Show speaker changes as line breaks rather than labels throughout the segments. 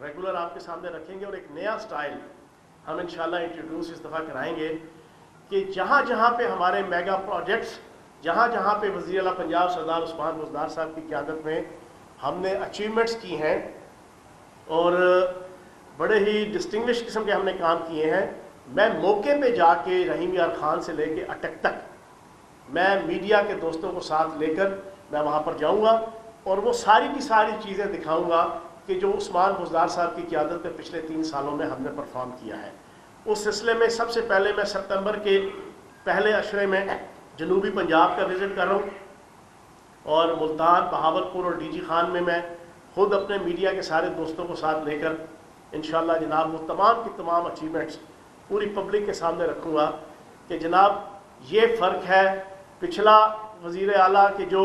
Regular آپ کے سامنے رکھیں گے، اور ایک نیا سٹائل ہم انشاءاللہ انٹروڈیوس اس دفعہ کرائیں گے کہ جہاں جہاں پہ ہمارے میگا پروجیکٹس، جہاں جہاں پہ وزیر اعلیٰ پنجاب سردار عثمان بزدار صاحب کی قیادت میں ہم نے اچیومنٹس کی ہیں اور بڑے ہی ڈسٹنگوش قسم کے ہم نے کام کیے ہیں، میں موقع پہ جا کے رحیم یار خان سے لے کے اٹک تک میں میڈیا کے دوستوں کو ساتھ لے کر میں وہاں پر جاؤں گا اور وہ ساری کی ساری چیزیں دکھاؤں گا کہ جو عثمان بزدار صاحب کی قیادت میں پچھلے 3 سالوں میں ہم نے پرفارم کیا ہے۔ اس سلسلے میں سب سے پہلے میں ستمبر کے پہلے عشرے میں جنوبی پنجاب کا وزٹ کر رہا ہوں، اور ملتان، بہاولپور اور ڈی جی خان میں خود اپنے میڈیا کے سارے دوستوں کو ساتھ لے کر انشاءاللہ جناب وہ تمام کی تمام اچیومنٹس پوری پبلک کے سامنے رکھوں گا کہ جناب یہ فرق ہے پچھلا وزیر اعلیٰ کہ جو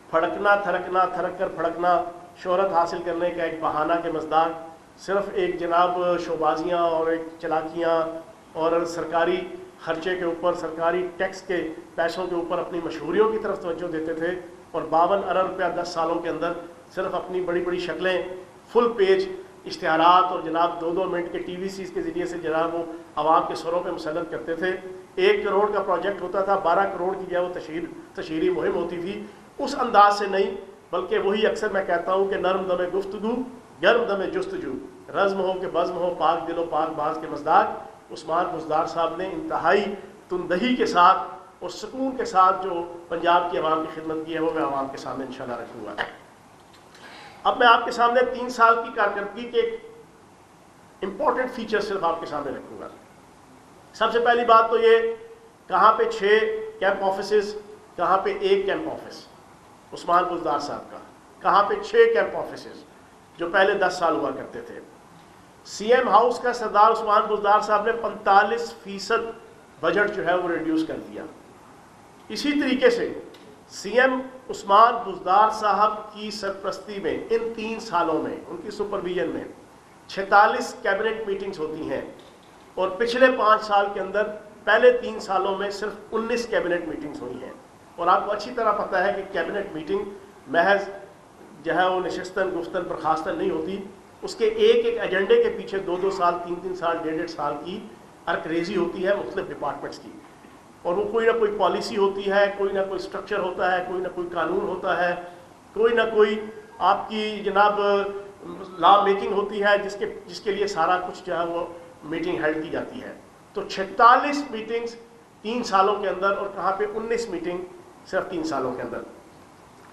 پھڑکنا تھرکنا، تھرک کر پھڑکنا، شہرت حاصل کرنے کا ایک بہانہ کے مزداق، صرف ایک جناب شوبازیاں اور ایک چلاکیاں اور سرکاری خرچے کے اوپر، سرکاری ٹیکس کے پیسوں کے اوپر اپنی مشہوریوں کی طرف توجہ دیتے تھے، اور 52 ارب روپیہ 10 سالوں کے اندر صرف اپنی بڑی بڑی شکلیں، فل پیج اشتہارات اور جناب 2-2 منٹ کے ٹی وی سیز کے ذریعے سے جناب وہ عوام کے سروں پہ مسلط کرتے تھے۔ 1 کروڑ کا پروجیکٹ ہوتا تھا، 12 کروڑ کی جو ہے وہ تشہیری مہم ہوتی تھی، اس انداز سے نہیں، بلکہ وہی اکثر میں کہتا ہوں کہ نرم دم گفتگو، گرم دم جستجو، رزم ہو کہ بزم ہو، پاک دل و پاک باز کے مزداق عثمان بزدار صاحب نے انتہائی تندہی کے ساتھ اور سکون کے ساتھ جو پنجاب کی عوام کی خدمت کی ہے وہ میں عوام کے سامنے انشاءاللہ رکھوں گا۔ اب میں آپ کے سامنے 3 سال کی کارکردگی کے ایک امپورٹنٹ فیچر صرف آپ کے سامنے رکھوں گا۔ سب سے پہلی بات تو یہ، کہاں پہ 6 کیمپ آفیسز، کہاں پہ 1 کیمپ آفس عثمان بزدار صاحب کا، کہاں پہ 6 کیمپ آفیسز جو پہلے 10 سال ہوا کرتے تھے۔ سی ایم ہاؤس کا سردار عثمان بزدار صاحب نے 45% بجٹ جو ہے وہ ریڈیوس کر دیا۔ اسی طریقے سے سی ایم عثمان بزدار صاحب کی سرپرستی میں ان 3 سالوں میں، ان کی سپرویژن میں 46 کیبنٹ میٹنگز ہوتی ہیں، اور پچھلے 5 سال کے اندر پہلے 3 سالوں میں صرف 19 کیبنٹ میٹنگز ہوئی ہیں۔ اور آپ کو اچھی طرح پتہ ہے کہ کیبنٹ میٹنگ محض جو ہے وہ نشستن گفتن برخاستن نہیں ہوتی، اس کے ایک ایک ایجنڈے کے پیچھے 2-2 سال، 3-3 سال، 1.5 سال کی ارکریزی ہوتی ہے مختلف ڈپارٹمنٹس کی، اور وہ کوئی نہ کوئی پالیسی ہوتی ہے، کوئی نہ کوئی سٹرکچر ہوتا ہے، کوئی نہ کوئی قانون ہوتا ہے، کوئی نہ کوئی آپ کی جناب لا میکنگ ہوتی ہے جس کے لیے سارا کچھ جو ہے وہ میٹنگ ہیلڈ کی جاتی ہے۔ تو 46 میٹنگز 3 سالوں کے اندر، اور کہاں پہ 19 میٹنگ صرف 3 سالوں کے اندر۔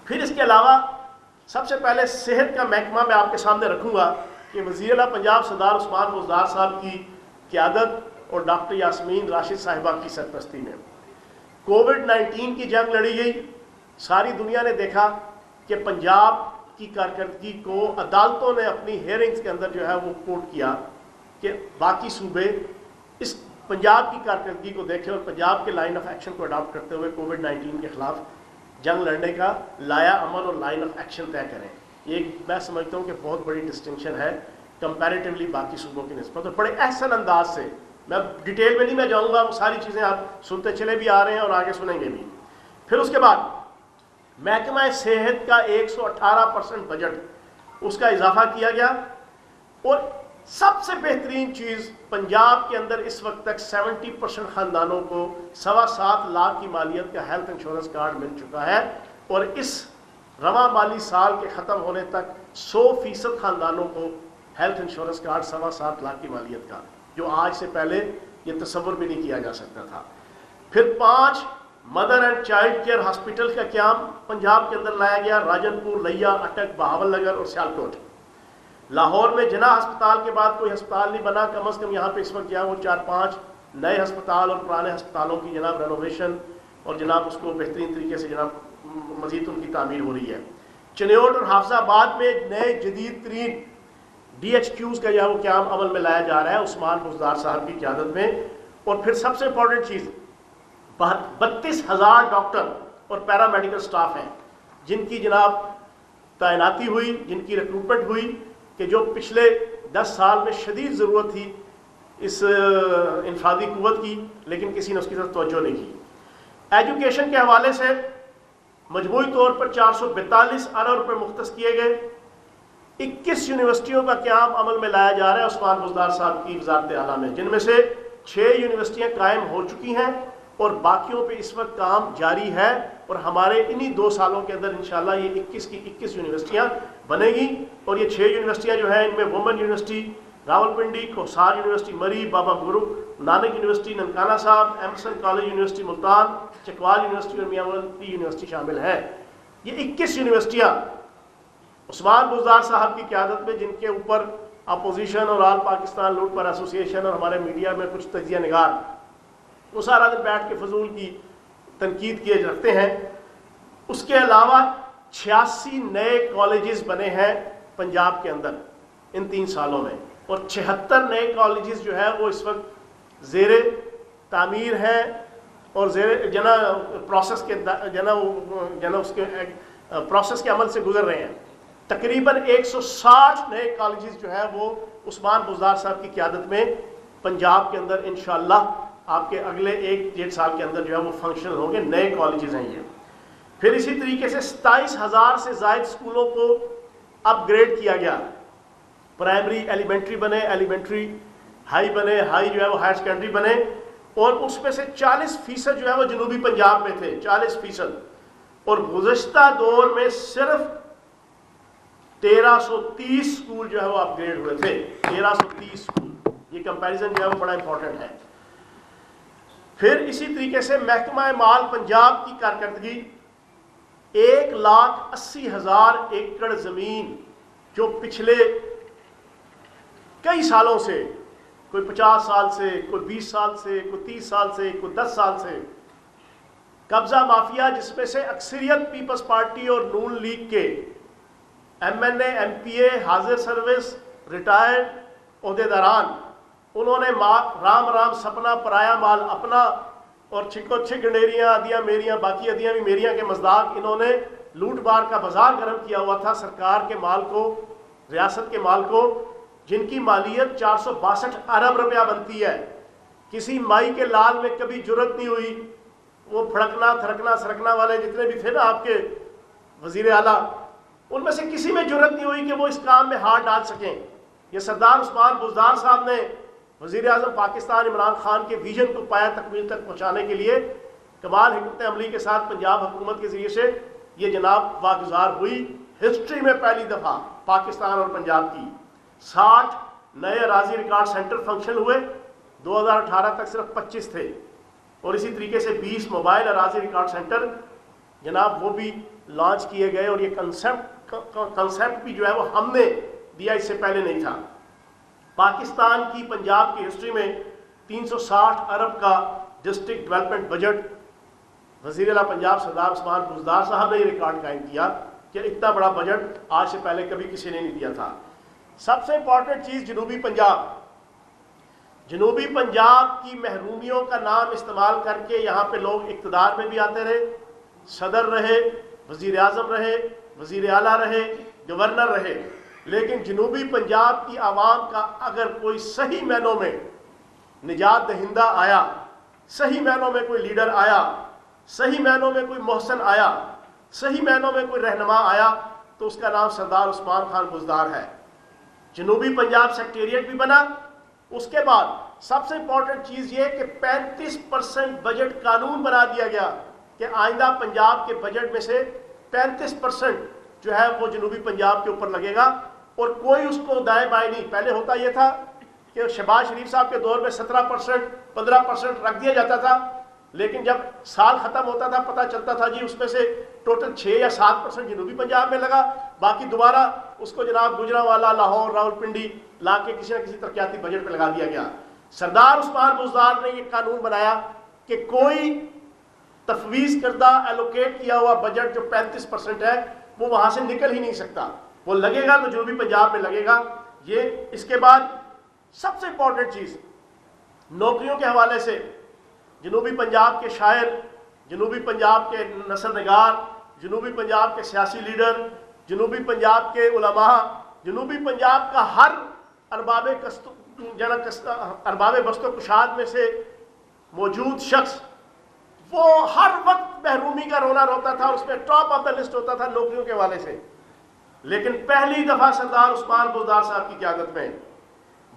پھر اس کے علاوہ سب سے پہلے صحت کا محکمہ میں آپ کے سامنے رکھوں گا کہ وزیر اعلیٰ پنجاب سردار عثمان بزدار صاحب کی قیادت اور ڈاکٹر یاسمین راشد صاحبہ کی سرپرستی میں کووڈ-19 کی جنگ لڑی گئی۔ ساری دنیا نے دیکھا کہ پنجاب کی کارکردگی کو عدالتوں نے اپنی ہیئرنگز کے اندر جو ہے وہ کوٹ کیا کہ باقی صوبے اس پنجاب کی کارکردگی کو دیکھیں اور پنجاب کے لائن آف ایکشن کو اڈاپٹ کرتے ہوئے کووڈ-19 کے خلاف جنگ لڑنے کا لایا عمل اور لائن آف ایکشن طے کریں۔ یہ میں سمجھتا ہوں کہ بہت بڑی ڈسٹنکشن ہے کمپیریٹیولی باقی صوبوں کی نسبت، اور بڑے احسن انداز سے، میں ڈیٹیل میں نہیں میں جاؤں گا، وہ ساری چیزیں آپ سنتے چلے بھی آ رہے ہیں اور آگے سنیں گے بھی۔ پھر اس کے بعد محکمہ صحت کا 118% بجٹ اس کا اضافہ کیا گیا، اور سب سے بہترین چیز پنجاب کے اندر اس وقت تک 70% خاندانوں کو 7.25 لاکھ کی مالیت کا ہیلتھ انشورنس کارڈ مل چکا ہے، اور اس رواں مالی سال کے ختم ہونے تک 100% خاندانوں کو ہیلتھ انشورنس کارڈ 7.25 لاکھ کی مالیت کا، جو آج سے پہلے یہ تصور بھی نہیں کیا جا سکتا تھا۔ پھر 5 mother and child care hospital کا قیام پنجاب کے اندر لایا گیا، راجن پور، لیا، اٹک، بہاول نگر اور سیالکوٹ۔ لاہور میں جناح ہسپتال کے بعد کوئی ہسپتال نہیں بنا، کم از کم یہاں پہ اس وقت جو ہے وہ 4-5 نئے ہسپتال اور پرانے ہسپتالوں کی جناب رینوویشن اور جناب اس کو بہترین طریقے سے جناب مزید ان کی تعمیر ہو رہی ہے۔ چنیوٹ اور حافظ آباد میں نئے جدید ترین DHQs کا جو ہے وہ قیام عمل میں لایا جا رہا ہے عثمان بزدار صاحب کی قیادت میں۔ اور پھر سب سے امپورٹنٹ چیز، 32,000 ڈاکٹر اور پیرامیڈیکل سٹاف ہیں جن کی جناب تعیناتی ہوئی، جن کی ریکروٹمنٹ ہوئی، کہ جو پچھلے 10 سال میں شدید ضرورت تھی اس انفرادی قوت کی، لیکن کسی نے اس کی طرف توجہ نہیں کی۔ ایجوکیشن کے حوالے سے مجموعی طور پر 442 ارب روپے مختص کیے گئے، 21 یونیورسٹیوں کا قیام عمل میں لایا جا رہا ہے عثمان بزدار صاحب کی وزارت اعلیٰ میں، جن میں سے 6 یونیورسٹیاں قائم ہو چکی ہیں اور باقیوں پہ اس وقت کام جاری ہے، اور ہمارے انہی 2 سالوں کے اندر انشاءاللہ یہ 21 کی 21 یونیورسٹیاں بنے گی. اور یہ 6 یونیورسٹیاں جو ہیں ان میں وومن یونیورسٹی راولپنڈی، کوسار یونیورسٹی مری، بابا گرو نانک یونیورسٹی ننکانہ صاحب، Emerson college university Multan, Chakwal university اور میاں والی یونیورسٹی شامل ہیں. یہ 21 یونیورسٹیاں عثمان بزدار صاحب کی قیادت میں، جن کے اوپر اپوزیشن اور آل پاکستان لوٹ پر ایسوسیشن اور ہمارے میڈیا میں کچھ تجزیہ نگار وہ سارا دن بیٹھ کے فضول کی تنقید کیے رکھتے ہیں. اس کے علاوہ 86 نئے کالجز بنے ہیں پنجاب کے اندر ان 3 سالوں میں، اور 76 نئے کالجز جو ہے وہ اس وقت زیر تعمیر ہیں اور زیر جنا پروسیس کے اس کے پروسیس کے عمل سے گزر رہے ہیں. تقریباً 160 نئے کالجز جو ہے وہ عثمان بزدار صاحب کی قیادت میں پنجاب کے اندر انشاءاللہ آپ کے اگلے 1-1.5 سال کے اندر جو ہے وہ فنکشنل ہوں گے. نئے کالجز ہیں یہ. پھر اسی طریقے سے 27,000 سے زائد اسکولوں کو اپ گریڈ کیا گیا. پرائمری ایلیمنٹری بنے، ایلیمنٹری ہائی بنے، ہائی جو ہے وہ ہائر سیکنڈری بنے، اور اس میں سے 40% جو ہے وہ جنوبی پنجاب میں تھے، 40%. اور گزشتہ دور میں صرف 1330 اسکول جو ہے وہ اپ گریڈ ہوئے تھے. 1330 اسکول. یہ کمپیریزن جو ہے وہ بڑا امپورٹنٹ ہے. پھر اسی طریقے سے محکمہ مال پنجاب کی کارکردگی 1,80,000 ایکڑ زمین جو پچھلے کئی سالوں سے، کوئی 50 سال سے، کوئی 20 سال سے، کوئی 30 سال سے، کوئی 10 سال سے قبضہ مافیا، جس میں سے اکثریت پیپلز پارٹی اور نون لیگ کے ایم این اے، ایم پی اے، حاضر سروس، ریٹائرڈ عہدیداران، انہوں نے رام رام سپنا پرایا مال اپنا اور چھکو چھک گنڈیریاں ادیاں میریاں باقی ادیاں بھی میریاں کے مزداق انہوں نے لوٹ بار کا بازار گرم کیا ہوا تھا سرکار کے مال کو، ریاست کے مال کو، جن کی مالیت 462 ارب روپیہ بنتی ہے. کسی مائی کے لال میں کبھی جرت نہیں ہوئی، وہ پھڑکنا تھرکنا سرکنا والے جتنے بھی تھے نا آپ کے وزیر اعلیٰ، ان میں سے کسی میں جرت نہیں ہوئی کہ وہ اس کام میں ہاتھ ڈال سکیں. یہ سردار عثمان بزدار صاحب نے وزیر اعظم پاکستان عمران خان کے ویژن کو پایا تکمیل تک پہنچانے کے لیے کمال حکمت عملی کے ساتھ پنجاب حکومت کے ذریعے سے یہ جناب واگزار ہوئی. ہسٹری میں پہلی دفعہ پاکستان اور پنجاب کی 60 نئے اراضی ریکارڈ سینٹر فنکشن ہوئے. 2018 تک صرف 25 تھے. اور اسی طریقے سے 20 موبائل اراضی ریکارڈ سینٹر جناب وہ بھی لانچ کیے گئے. اور یہ کنسیپٹ بھی جو ہے وہ ہم نے دیا، اس سے پہلے نہیں تھا. پاکستان کی پنجاب کی ہسٹری میں 360 ارب کا ڈسٹرکٹ ڈیولپمنٹ بجٹ وزیر اعلیٰ پنجاب سردار عثمان بزدار صاحب نے یہ ریکارڈ قائم کیا کہ اتنا بڑا بجٹ آج سے پہلے کبھی کسی نے نہیں دیا تھا. سب سے امپورٹنٹ چیز جنوبی پنجاب. جنوبی پنجاب کی محرومیوں کا نام استعمال کر کے یہاں پہ لوگ اقتدار میں بھی آتے رہے، صدر رہے، وزیر اعظم رہے، وزیر اعلیٰ رہے، گورنر رہے، لیکن جنوبی پنجاب کی عوام کا اگر کوئی صحیح معنوں میں نجات دہندہ آیا، صحیح معنوں میں کوئی لیڈر آیا، صحیح معنوں میں کوئی محسن آیا، صحیح معنوں میں کوئی رہنما آیا، تو اس کا نام سردار عثمان خان بزدار ہے. جنوبی پنجاب سیکٹریٹ بھی بنا. اس کے بعد سب سے امپورٹنٹ چیز یہ کہ 35% بجٹ قانون بنا دیا گیا کہ آئندہ پنجاب کے بجٹ میں سے 35% جو ہے وہ جنوبی پنجاب کے اوپر لگے گا. اور کوئی اس کو دائیں بائیں نہیں. پہلے ہوتا یہ تھا کہ شہباز شریف صاحب کے دور میں 17% 15% رکھ دیا جاتا تھا، لیکن جب سال ختم ہوتا تھا پتہ چلتا تھا جی اس میں سے ٹوٹل 6 یا 7% جنوبی پنجاب میں لگا، باقی دوبارہ اس کو جناب گجرانوالا، لاہور، راولپنڈی لا کے کسی نہ کسی ترقیاتی بجٹ پہ لگا دیا گیا. سردار عثمان بزدار نے یہ قانون بنایا کہ کوئی تفویض کردہ ایلوکیٹ کیا ہوا بجٹ جو 35% ہے وہ وہاں سے نکل ہی نہیں سکتا. وہ لگے گا تو جنوبی پنجاب میں لگے گا. یہ اس کے بعد سب سے امپورٹنٹ چیز نوکریوں کے حوالے سے جنوبی پنجاب کے شاعر، جنوبی پنجاب کے نثر نگار، جنوبی پنجاب کے سیاسی لیڈر، جنوبی پنجاب کے علماء، جنوبی پنجاب کا ہر ارباب بست و کشاد میں سے موجود شخص وہ ہر وقت محرومی کا رونا روتا تھا. اس میں ٹاپ آف دا لسٹ ہوتا تھا نوکریوں کے حوالے سے. لیکن پہلی دفعہ سردار عثمان بزدار صاحب کی قیادت میں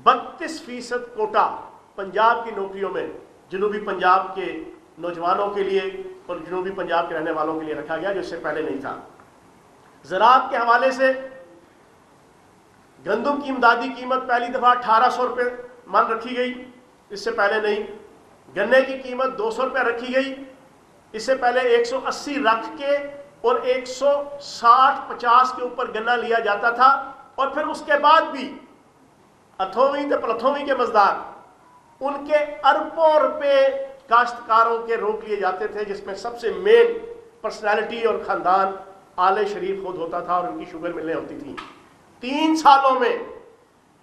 32% کوٹا پنجاب کی نوکریوں میں جنوبی پنجاب کے نوجوانوں کے لیے اور جنوبی پنجاب کے رہنے والوں کے لیے رکھا گیا، جو اس سے پہلے نہیں تھا۔ زراعت کے حوالے سے گندم کی امدادی قیمت پہلی دفعہ 1800 روپے من رکھی گئی، اس سے پہلے نہیں۔ گنے کی قیمت 200 روپے رکھی گئی، اس سے پہلے 180 رکھ کے اور 160-50 کے اوپر گنا لیا جاتا تھا، اور پھر اس کے بعد بھی اتھویں تے پلتھویں کے مزدار ان کے اربوں روپے کاشتکاروں کے روک لیے جاتے تھے، جس میں سب سے مین پرسنالٹی اور خاندان آل شریف خود ہوتا تھا، اور ان کی شوگر ملیں ہوتی تھیں۔ 3 سالوں میں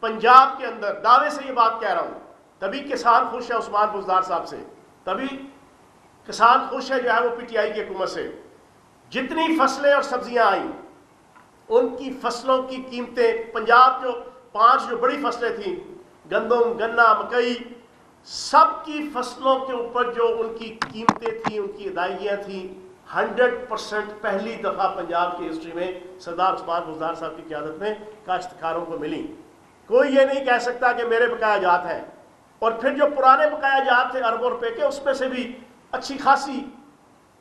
پنجاب کے اندر، دعوے سے یہ بات کہہ رہا ہوں، تبھی کسان خوش ہے عثمان بزدار صاحب سے، تبھی کسان خوش ہے جو ہے وہ پی ٹی آئی کی حکومت سے۔ جتنی فصلیں اور سبزیاں آئیں، ان کی فصلوں کی قیمتیں، پنجاب جو 5 بڑی فصلیں تھیں، گندم، گنا، مکئی، سب کی فصلوں کے اوپر جو ان کی قیمتیں تھیں، ان کی ادائیگیاں تھیں، 100% پہلی دفعہ پنجاب کی ہسٹری میں سردار عثمان بزدار صاحب کی قیادت میں کاشتکاروں کو ملی۔ کوئی یہ نہیں کہہ سکتا کہ میرے بقایا جات ہیں، اور پھر جو پرانے بقایا جات تھے اربوں روپے کے، اس میں سے بھی اچھی خاصی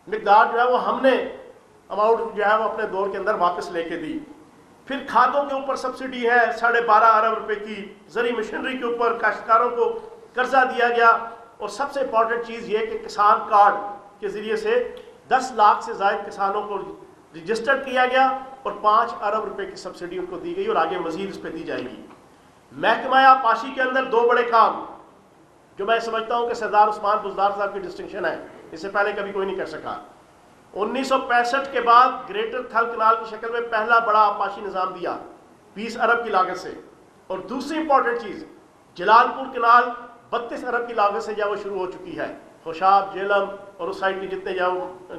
مقدار جو ہے وہ ہم نے اماؤنٹ جو ہے وہ اپنے دور کے اندر واپس لے کے دی۔ پھر کھادوں کے اوپر سبسڈی ہے 12.5 ارب روپے کی، زرعی مشینری کے اوپر کاشتکاروں کو قرضہ دیا گیا، اور سب سے امپورٹنٹ چیز یہ کہ کسان کارڈ کے ذریعے سے 10 لاکھ سے زائد کسانوں کو رجسٹر کیا گیا، اور 5 ارب روپے کی سبسڈی ان کو دی گئی، اور آگے مزید اس پہ دی جائے گی۔ محکمہ آبپاشی کے اندر 2 بڑے کام جو میں سمجھتا ہوں کہ سردار عثمان بزدار صاحب کی ڈسٹنکشن ہے، اس سے پہلے کبھی کوئی نہیں کر سکا۔ 1965 کے بعد گریٹر تھل کنال کی شکل میں پہلا بڑا آبپاشی نظام دیا 20 ارب کی لاگت سے، اور دوسری امپورٹنٹ چیز جلال پور کنال 32 ارب کی لاگت سے جو وہ شروع ہو چکی ہے، خوشاب، جیلم اور اس سائڈ کی جتنے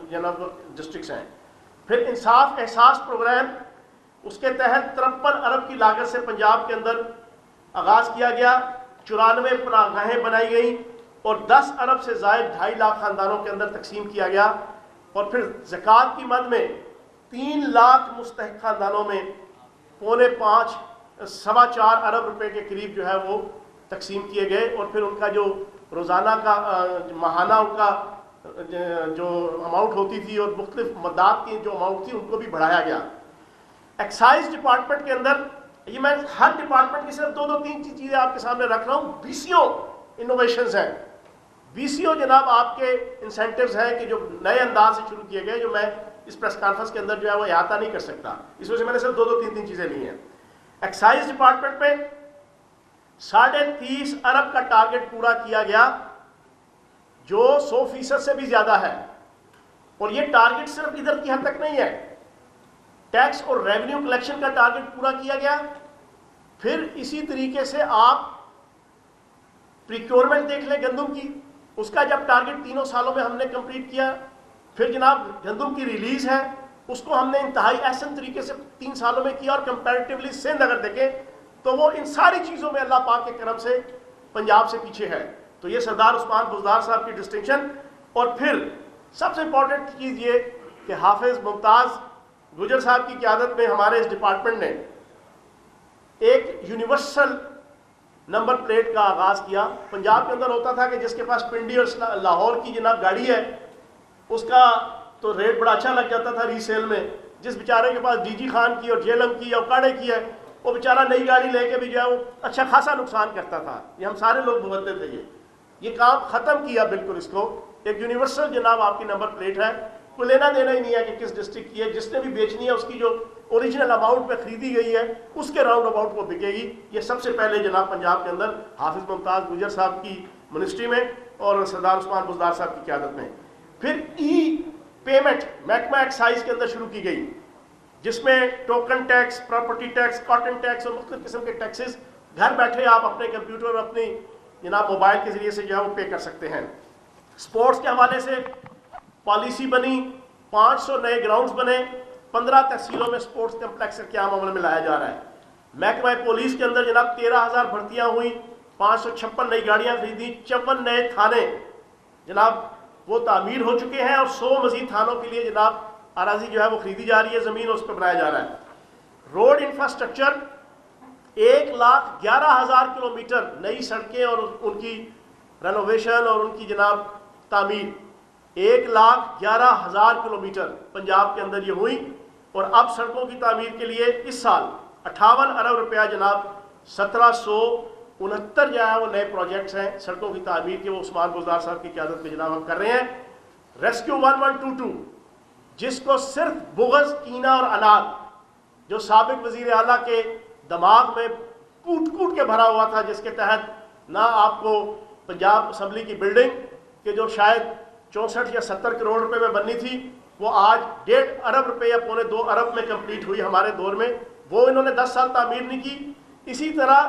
جناب ڈسٹرکٹس ہیں۔ پھر انصاف احساس پروگرام، اس کے تحت 53 ارب کی لاگت سے پنجاب کے اندر آغاز کیا گیا، 94 پناہ گاہیں بنائی گئیں، اور 10 ارب سے زائد 2.5 لاکھ خاندانوں کے اندر تقسیم کیا گیا، اور پھر زکوٰۃ کی مد میں 3 لاکھ مستحق خاندانوں میں 4.5 ارب روپے کے قریب جو ہے وہ تقسیم کیے گئے، اور پھر ان کا جو روزانہ کا ماہانہ ان کا جو اماؤنٹ ہوتی تھی اور مختلف مدات کی جو اماؤنٹ تھی ان کو بھی بڑھایا گیا۔ ایکسائز ڈپارٹمنٹ کے اندر، یہ میں ہر ڈپارٹمنٹ کی صرف 2-3 چیزیں آپ کے سامنے رکھ رہا ہوں۔ بی سی او انوویشنز ہیں، بی سی او جناب آپ کے انسینٹیوز ہیں کہ جو نئے انداز سے شروع کیے گئے، جو میں اس پریس کانفرنس کے اندر جو ہے وہ احاطہ نہیں کر سکتا، اس وجہ سے میں نے صرف 2-3 چیزیں لی ہیں۔ ایکسائز ڈپارٹمنٹ میں 30.5 ارب کا ٹارگٹ پورا کیا گیا، جو 100% سے بھی زیادہ ہے، اور یہ ٹارگٹ صرف ادھر کی حد تک نہیں ہے، ٹیکس اور ریونیو کلیکشن کا ٹارگٹ پورا کیا گیا۔ پھر اسی طریقے سے آپ پریکیورمنٹ دیکھ لیں گندم کی، اس کا جب ٹارگٹ 3 سالوں میں ہم نے کمپلیٹ کیا، پھر جناب گندم کی ریلیز ہے، اس کو ہم نے انتہائی احسن طریقے سے 3 سالوں میں کیا، اور کمپیریٹیولی سندھ اگر دیکھیں تو وہ ان ساری چیزوں میں اللہ پاک کے کرم سے پنجاب سے پیچھے ہے۔ تو یہ سردار عثمان بزدار صاحب کی ڈسٹنکشن۔ اور پھر سب سے امپورٹنٹ چیز یہ کہ حافظ ممتاز گجر صاحب کی قیادت میں ہمارے اس ڈپارٹمنٹ نے ایک یونیورسل نمبر پلیٹ کا آغاز کیا۔ پنجاب کے اندر ہوتا تھا کہ جس کے پاس پنڈی اور لاہور کی جناب گاڑی ہے، اس کا تو ریٹ بڑا اچھا لگ جاتا تھا ری سیل میں۔ جس بیچارے کے پاس ڈی جی خان کی اور جیلم کی اور کاڑے کی ہے، وہ بیچارہ نئی گاڑی لے کے بھی جو ہے وہ اچھا خاصا نقصان کرتا تھا۔ یہ ہم سارے لوگ بھگتتے تھے۔ یہ کام ختم کیا بالکل اس کو۔ ایک یونیورسل جناب آپ کی نمبر پلیٹ ہے، کوئی لینا دینا ہی نہیں ہے کہ کس ڈسٹرکٹ کی ہے، جس نے بھی بیچنی ہے اس کی جو اوریجنل اماؤنٹ پہ خریدی گئی ہے اس کے راؤنڈ اباؤٹ وہ بکے گی۔ یہ سب سے پہلے جناب پنجاب کے اندر حافظ ممتاز گجر صاحب کی منسٹری میں اور سردار عثمان بزدار صاحب کی قیادت میں۔ پھر ای پیمنٹ محکمہ ایکسائز کے اندر شروع کی گئی، جس میں token tax, property tax, cotton tax اور مختلف قسم کے ٹیکسز گھر بیٹھے آپ اپنے کمپیوٹر اور اپنی جناب موبائل کے ذریعے سے جو ہے وہ پے کر سکتے ہیں۔ سپورٹس کے حوالے سے پالیسی بنی، 500 نئے گراؤنڈز بنے، 15 تحصیلوں میں سپورٹس کمپلیکس قیام عمل میں لایا جا رہا ہے۔ محکمہ پولیس کے اندر جناب 13,000 بھرتیاں ہوئیں، 556 نئی گاڑیاں خریدی، 54 نئے تھانے جناب وہ تعمیر ہو چکے ہیں، اور 100 مزید تھانوں کے لیے جناب اراضی جو ہے وہ خریدی جا رہی ہے، زمین اس پہ بنایا جا رہا ہے۔ روڈ انفراسٹرکچر 1,11,000 کلومیٹر نئی سڑکیں اور ان کی رینوویشن اور ان کی جناب تعمیر 1,11,000 کلومیٹر پنجاب کے اندر یہ ہوئی. اور اب سڑکوں کی تعمیر کے لیے اس سال 58 ارب روپیہ جناب 1769 جو ہے وہ نئے پروجیکٹس ہیں سڑکوں کی تعمیر کے، وہ عثمان بزدار صاحب کی قیادت میں جناب ہم کر رہے ہیں. ریسکیو 1122 جس کو صرف بغض، کینہ اور اناد جو سابق وزیر اعلیٰ کے دماغ میں کوٹ کوٹ کے بھرا ہوا تھا، جس کے تحت نہ آپ کو پنجاب اسمبلی کی بلڈنگ کہ جو شاید 64 یا 70 کروڑ روپے میں بننی تھی، وہ آج 1.5 ارب روپے یا 1.25 ارب میں کمپلیٹ ہوئی ہمارے دور میں، وہ انہوں نے 10 سال تعمیر نہیں کی. اسی طرح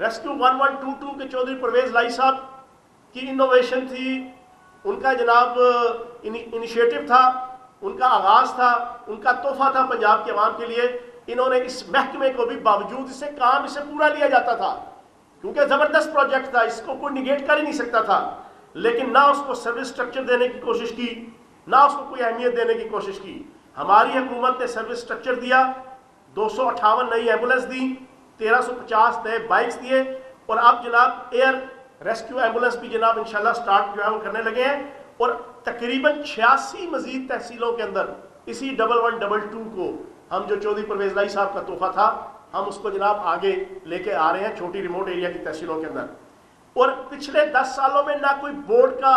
ریسکیو 1122 کے چودھری پرویز لائی صاحب کی انوویشن تھی، ان کا جناب انیشیٹو تھا، ان کا آغاز تھا، ان کا تحفہ تھا پنجاب کے عوام کے لیے. انہوں نے اس محکمے کو بھی باوجود اسے کام اسے پورا لیا جاتا تھا کیونکہ زبردست پروجیکٹ تھا، اس کو کوئی نگیٹ کر ہی نہیں سکتا تھا، لیکن نہ اس کو سروس سٹرکچر دینے کی کوشش کی، نہ اس کو کوئی اہمیت دینے کی کوشش کی. ہماری حکومت نے سروس سٹرکچر دیا، 258 نئی ایمبولینس دی، 1350 نئے بائکس دیے، اور اب جناب ایئر ریسکیو ایمبولینس بھی جناب انشاءاللہ سٹارٹ جو ہے وہ کرنے لگے ہیں. اور تقریباً 86 مزید تحصیلوں کے اندر اسی 1122 کو ہم جو چودھری پرویز لائی صاحب کا تحفہ تھا، ہم اس کو جناب آگے لے کے آ رہے ہیں چھوٹی ریموٹ ایریا کی تحصیلوں کے اندر. اور پچھلے 10 سالوں میں نہ کوئی بورڈ کا